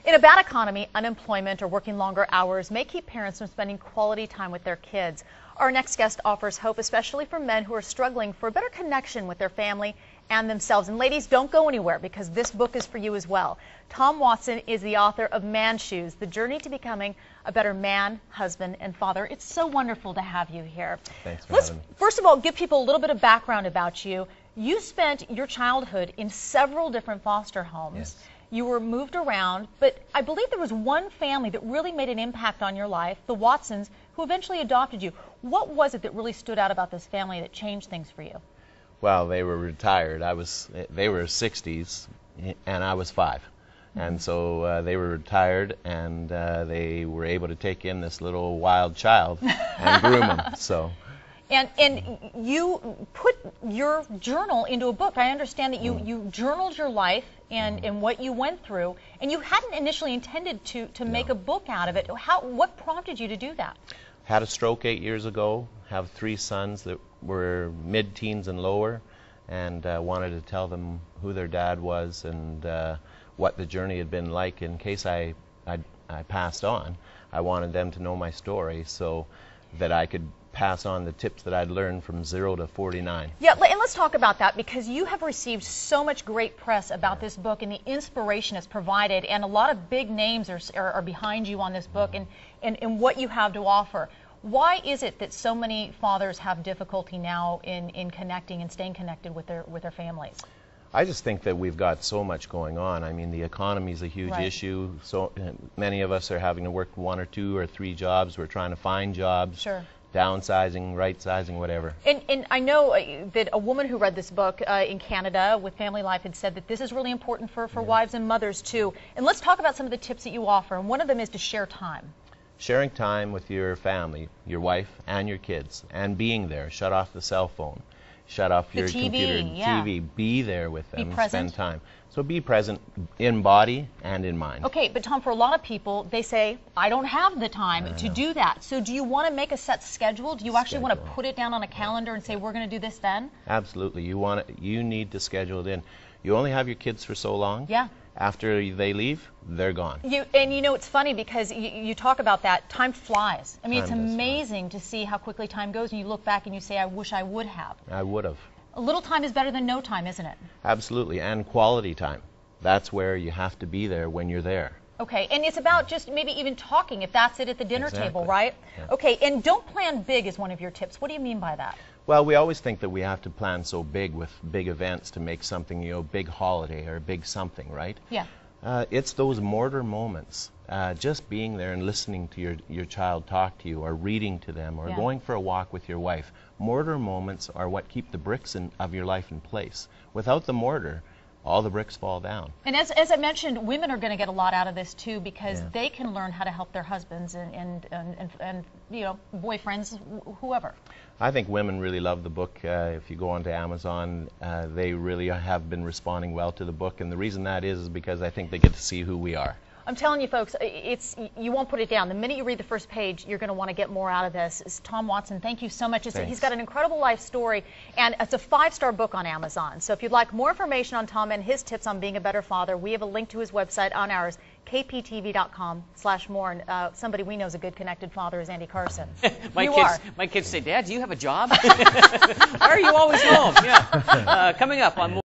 In a bad economy, unemployment or working longer hours may keep parents from spending quality time with their kids. Our next guest offers hope, especially for men who are struggling for a better connection with their family and themselves. And ladies, don't go anywhere because this book is for you as well. Tom Watson is the author of Man Shoes, The Journey to Becoming a Better Man, Husband, and Father. It's so wonderful to have you here. Thanks for having me. First of all, give people a little bit of background about you. You spent your childhood in several different foster homes. Yes. You were moved around, but I believe there was one family that really made an impact on your life, the Watsons, who eventually adopted you. What was it that really stood out about this family that changed things for you? Well, they were retired. They were 60s, and I was 5. And so they were retired, and they were able to take in this little wild child and groom him. So. And you put your journal into a book. I understand that you journaled your life and what you went through, and you hadn't initially intended to make a book out of it. What prompted you to do that? Had a stroke 8 years ago, have 3 sons that were mid-teens and lower, and wanted to tell them who their dad was and what the journey had been like in case I passed on. I wanted them to know my story so that I could pass on the tips that I'd learned from 0 to 49. Yeah, and let's talk about that because you have received so much great press about this book and the inspiration it's provided, and a lot of big names are behind you on this book and what you have to offer. Why is it that so many fathers have difficulty now in connecting and staying connected with their families? I just think that we've got so much going on. I mean, the economy is a huge issue. So many of us are having to work 1 or 2 or 3 jobs. We're trying to find jobs. Sure. Downsizing, right-sizing, whatever. And I know that a woman who read this book in Canada with Family Life had said that this is really important for wives and mothers too. And let's talk about some of the tips that you offer. And one of them is to share time. Sharing time with your family, your wife and your kids, and being there. Shut off the cell phone. Shut off your computer and TV. Be there with them. Spend time. So be present in body and in mind. Okay, but Tom, for a lot of people, they say, I don't have the time to do that. So do you want to make a set schedule? Do you actually want to put it down on a calendar and say, we're going to do this then? Absolutely. You need to schedule it in. You only have your kids for so long. Yeah. After they leave, they're gone. And you know, it's funny because you talk about that. Time flies. I mean, it's amazing to see how quickly time goes, and you look back and you say, I wish I would have. I would have. A little time is better than no time, isn't it? Absolutely, and quality time. That's where you have to be there when you're there. Okay, and it's about just maybe even talking, if that's it, at the dinner table, right? Yeah. Okay, and don't plan big is one of your tips. What do you mean by that? Well, we always think that we have to plan so big with big events to make something, you know, big holiday or big something, right? Yeah. It's those mortar moments, just being there and listening to your child talk to you, or reading to them, or going for a walk with your wife. Mortar moments are what keep the bricks of your life in place. Without the mortar, all the bricks fall down. And as I mentioned, women are going to get a lot out of this too because they can learn how to help their husbands and you know, boyfriends, whoever. I think women really love the book. If you go onto Amazon, they really have been responding well to the book, and the reason that is because I think they get to see who we are. I'm telling you, folks, you won't put it down. The minute you read the first page, you're going to want to get more out of this. It's Tom Watson, thank you so much. He's got an incredible life story, and it's a 5-star book on Amazon. So if you'd like more information on Tom and his tips on being a better father, we have a link to his website on ours, kptv.com/more. And somebody we know is a good connected father is Andy Carson. My kids say, Dad, do you have a job? Why are you always home? Yeah. Coming up on more.